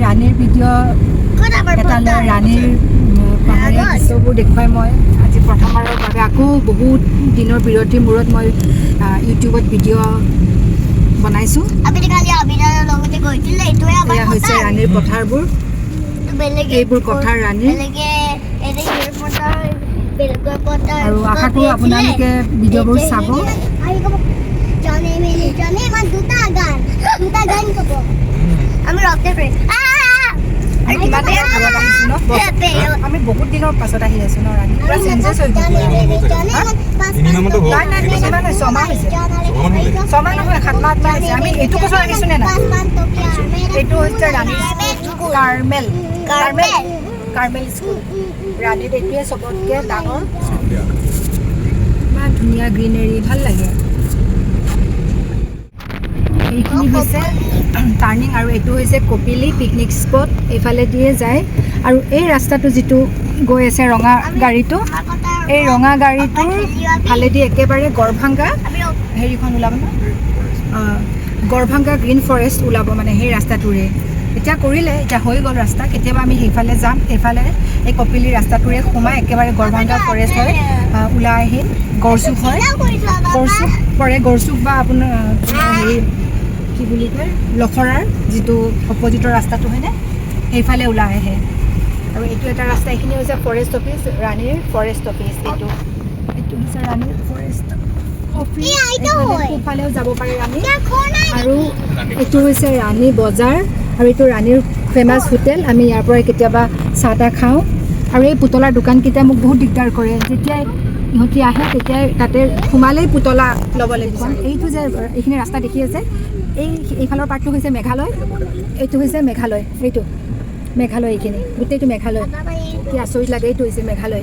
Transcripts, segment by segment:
ৰাণীৰ ভিডিঅ' এটা লৈ ৰাণীৰ পাহাৰীয়া দৃশ্যবোৰ দেখুৱাই মই আজি প্ৰথমবাৰৰ বাবে আকৌ বহুত দিনৰ বিৰতিৰ মূৰত মই ইউটিউবত ভিডিঅ' বনাইছোঁ। এয়া হৈছে ৰাণীৰ পথাৰবোৰ, এইবোৰ পথাৰ ৰাণীৰ। আৰু আশা কৰোঁ আপোনালোকে ভিডিঅ'বোৰ চাব। আমি বহুত দিনৰ পাছত আহি আছোঁ ন ৰাণী, পুৰা চেঞ্জেছ হৈ গ'ল। ছমাহ হৈছে, ছমাহ নহয় 7 মাহ হৈছে। আমি এইটো বছৰ আহিছোঁ নে নাই? এইটো হৈছে ৰাণীৰ কাৰ্মেল কাৰ্মেল স্কুল। ৰাণীত এইটোৱে চবতকৈ ডাঙৰ। ইমান ধুনীয়া গ্ৰীনেৰী, ভাল লাগে। এইখিনি হৈছে টাৰ্ণিং আৰু এইটো হৈছে কপিলী পিকনিক স্পট। এইফালে দিয়ে যায় আৰু এই ৰাস্তাটো যিটো গৈ আছে ৰঙা গাড়ীটো, এই ৰঙা গাড়ীটোৰ ফালেদি একেবাৰে গড়ভাংগা হেৰিখন ওলাব ন, গড়ভাংগা গ্ৰীণ ফৰেষ্ট ওলাব মানে সেই ৰাস্তাটোৰে। এতিয়া কৰিলে, এতিয়া হৈ গ'ল ৰাস্তা। কেতিয়াবা আমি সেইফালে যাম, সেইফালে এই কপিলী ৰাস্তাটোৰে সোমাই একেবাৰে গড়ভাংগা ফৰেষ্ট হয় ওলাই আহি গড়চুক হয়, গড়চুক পৰে। গড়চুক বা আপোনাৰ হেৰি কি বুলি কয়, লখৰাৰ যিটো অপজিটৰ ৰাস্তাটো হয়নে, সেইফালে ওলাই আহে। আৰু এইটো এটা ৰাস্তা, এইখিনি হৈছে ফৰেষ্ট অফিচ, ৰাণীৰ ফৰেষ্ট অফিচ। এইটো হৈছে ৰাণীৰ ফৰেষ্ট অফিচ। সোঁফালেও যাব পাৰে ৰাণী। আৰু এইটো হৈছে ৰাণী বজাৰ আৰু এইটো ৰাণীৰ ফেমাছ হোটেল। আমি ইয়াৰ পৰাই কেতিয়াবা চাহ তাহ খাওঁ। আৰু এই পুতলাৰ দোকানকেইটাই মোক বহুত দিগদাৰ কৰে। যেতিয়াই ইহঁতি আহে তেতিয়াই তাতে সোমালেই পুতলা ল'ব লাগিব। এইটো যে এইখিনি ৰাস্তা দেখি আছে, এইফালৰ পাৰ্টটো হৈছে মেঘালয়, এইটো হৈছে মেঘালয়, এইটো মেঘালয়, এইখিনি গোটেইটো মেঘালয়। কি আচৰিত লাগে, এইটো হৈছে মেঘালয়।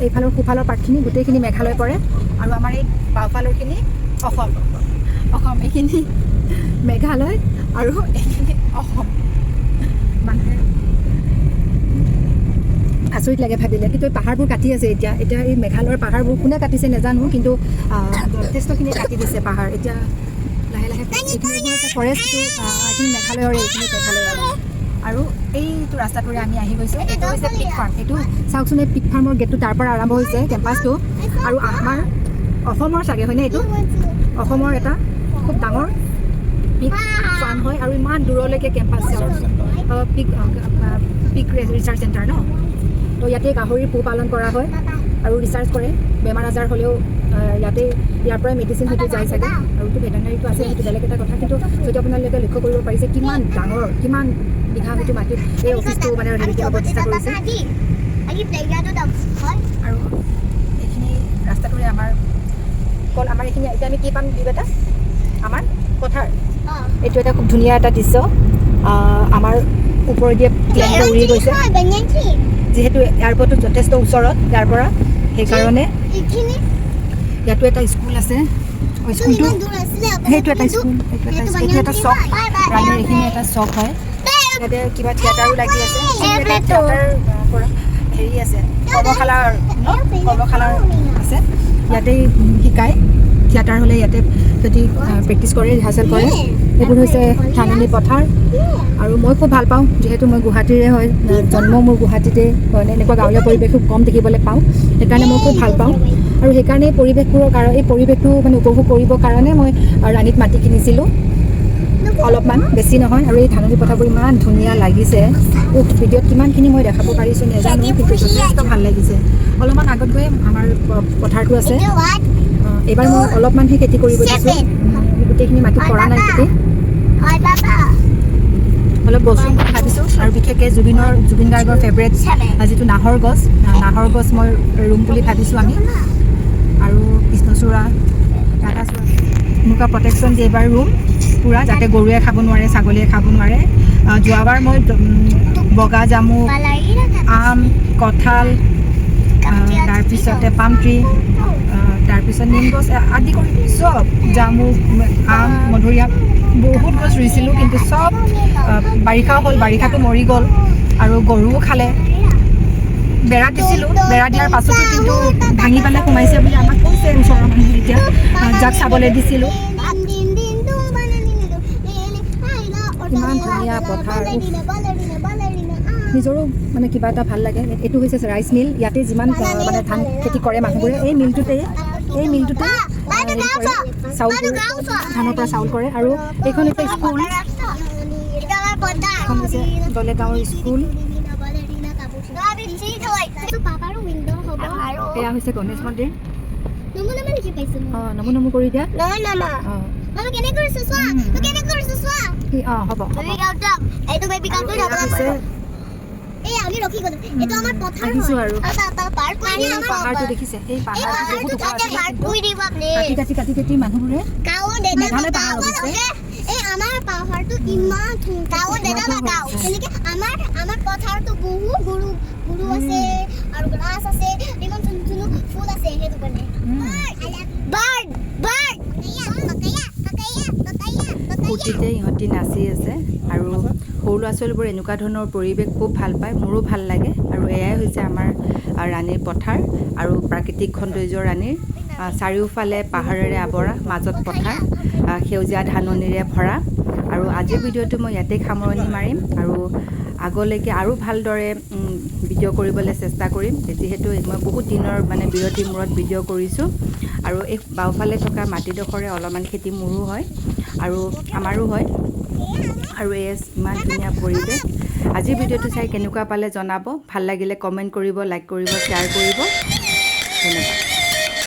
এইফালৰ সোঁফালৰ পাৰ্টখিনি গোটেইখিনি মেঘালয় পৰে আৰু আমাৰ এই বাওঁফালৰখিনি অসম। এইখিনি মেঘালয় আৰু এইখিনি অসম। মানে আচৰিত লাগে ভাবিলে। কিন্তু এই পাহাৰবোৰ কাটি আছে এতিয়া এই মেঘালয়ৰ পাহাৰবোৰ কোনে কাটিছে নাজানো, কিন্তু যথেষ্টখিনি কাটি দিছে পাহাৰ। এতিয়া লাহে লাহে এইখিনি হৈছে ফৰেষ্টটো, এইখিনি মেঘালয়ৰ, এইখিনি মেঘালয়ৰ। আৰু এইটো ৰাস্তাটোৰে আমি আহি গৈছোঁ। এইটো হৈছে পিক ফাৰ্ম। এইটো চাওকচোন, এই পিক ফাৰ্মৰ গেটটো তাৰ পৰা আৰম্ভ হৈছে কেম্পাছটো। আৰু আমাৰ অসমৰ চাগে হয়নে, এইটো অসমৰ এটা খুব ডাঙৰ পিক ফাৰ্ম হয়। আৰু ইমান দূৰলৈকে কেম্পাছ, পিক ৰিচাৰ্চ চেণ্টাৰ ন। তো ইয়াতে গাহৰিৰ পোহপালন কৰা হয় আৰু ৰিচাৰ্চ কৰে। বেমাৰ আজাৰ হ'লেও ইয়াৰ পৰাই মেডিচিন হয়তো যায় চাগে। আৰু এইটো ভেটেনাৰীটো আছে, সেইটো বেলেগ এটা কথা। কিন্তু যদি আপোনালোকে লক্ষ্য কৰিব পাৰিছে কিমান ডাঙৰ, কিমান বিঘা হয়তো মাটিত এই অফিচটো মানে হেৰিটো প্ৰতিষ্ঠা কৰিছে। আৰু এইখিনি ৰাস্তাটোৰে আমাৰ এইখিনি এতিয়া আমি কি পাম, দ্বীপ এটা, আমাৰ পথাৰ। এইটো এটা খুব ধুনীয়া এটা দৃশ্য। আমাৰ ওপৰেদি প্লেনটো উৰি গৈছে, যিহেতু এয়াৰপৰ্টটো যথেষ্ট ওচৰত ইয়াৰ পৰা, সেইকাৰণে ইয়াতো এটা স্কুল আছে। স্কুলটো সেইটো এটা স্কুল, এইটো এটা চক। ৰাণীৰ এইখিনি এটা চক হয়। ইয়াতে কিবা থিয়েটাৰো লাগি আছে। থিয়েটাৰ পৰা হেৰি আছে, কৰ্মশালাৰ আছে। ইয়াতেই শিকায়। থিয়েটাৰ হ'লে ইয়াতে যদি প্ৰেক্টিছ কৰে, ৰিহাৰ্চেল কৰে। এইবোৰ হৈছে ধাননি পথাৰ। আৰু মই খুব ভাল পাওঁ, যিহেতু মই গুৱাহাটীৰে হয়, জন্ম মোৰ গুৱাহাটীতে হয়। এনেকুৱা গাঁৱলীয়া পৰিৱেশ খুব কম দেখিবলৈ পাওঁ, সেইকাৰণে মই খুব ভাল পাওঁ। আৰু সেইকাৰণে এই পৰিৱেশটো মানে উপভোগ কৰিবৰ কাৰণে মই ৰাণীত মাটি কিনিছিলোঁ অলপমান, বেছি নহয়। আৰু এই ধাননি পথাৰবোৰ ইমান ধুনীয়া লাগিছে। ভিডিঅ'ত কিমানখিনি মই দেখাব পাৰিছোঁ নাজানো, কিন্তু যথেষ্ট ভাল লাগিছে। অলপমান আগত গৈ আমাৰ পথাৰটো আছে। এইবাৰ মই অলপমানহে খেতি কৰিব দিছোঁ, গোটেইখিনি মাটি কৰা নাই খেতি। অলপ গছো ভাবিছোঁ। আৰু বিশেষকৈ জুবিন গাৰ্গৰ ফেভৰেট যিটো নাহৰ গছ মই ৰুম বুলি ভাবিছোঁ আমি। আৰু কৃষ্ণচূড়া, ৰাধাচূড়া এনেকুৱা প্ৰটেকশ্যন দিয়ে এইবাৰ ৰুম পূৰা, যাতে গৰুৱে খাব নোৱাৰে, ছাগলীয়ে খাব নোৱাৰে। যোৱাবাৰ মই বগা জামুক, আম, কঁঠাল, তাৰপিছতে পাম ট্ৰি, তাৰপিছত নিম গছ আদি কৰি চব, জামুক, আম, মধুৰিআম বহুত গছ ৰুইছিলোঁ। কিন্তু চব বাৰিষাও হ'ল, বাৰিষাটো মৰি গ'ল আৰু গৰুও খালে। বেৰা দিছিলোঁ, বেৰা দিয়াৰ পাছতো কিন্তু ভাঙি পেলাই সোমাইছে বুলি আমাক কৈছে ওচৰৰ মানুহে। এতিয়া যাক চাবলৈ দিছিলোঁ ইমান ধুনীয়া পথাৰ নিজৰো মানে কিবা এটা ভাল লাগে এইটো হৈছে ৰাইচ মিল ইয়াতে যিমান মানে ধান খেতি কৰে মানুহবোৰে এই মিলটোতে চাউল ধানৰ পৰা চাউল কৰে আৰু এইখন হৈছে স্কুল এখন হৈছে দলেগাঁৱৰ স্কুল এয়া হৈছে গণেশ মন্দিৰ নমু কৰি দিয়া হ'ব আহিছোঁ আৰু পাহাৰটো দেখিছে এই পাহাৰটো কাটি মানুহবোৰে মেঘালয় পাহাৰ অৱশ্যে আমাৰ পাহাৰটো ইমান আমাৰ পথাৰটো বহু গৰু আছে আৰু গ্ৰাছ আছে ইমান ধুনীয়া ফুল আছে সেইটো কাৰণে ফূৰ্তিতে ইহঁতি নাচি আছে আৰু সৰু ল'ৰা ছোৱালীবোৰ এনেকুৱা ধৰণৰ পৰিৱেশ খুব ভাল পায় মোৰো ভাল লাগে আৰু এয়াই হৈছে আমাৰ ৰাণীৰ পথাৰ আৰু প্ৰাকৃতিক সৌন্দৰ্য ৰাণীৰ চাৰিওফালে পাহাৰেৰে আৱৰা মাজত পথাৰ সেউজীয়া ধাননিৰে ভৰা আৰু আজিৰ ভিডিঅ'টো মই ইয়াতে সামৰণি মাৰিম আৰু আগলৈকে আৰু ভালদৰে ভিডিঅ' কৰিবলৈ চেষ্টা কৰিম যিহেতু মই বহুত দিনৰ মানে বিৰতিৰ মূৰত ভিডিঅ' কৰিছোঁ আৰু এই বাওঁফালে থকা মাটিডোখৰে অলপমান খেতি মোৰো হয় আৰু আমাৰো হয় আৰু এই ইমান ধুনীয়া পৰিৱেশ আজিৰ ভিডিঅ'টো চাই কেনেকুৱা পালে জনাব ভাল লাগিলে কমেণ্ট কৰিব লাইক কৰিব শ্বেয়াৰ কৰিব ধন্যবাদ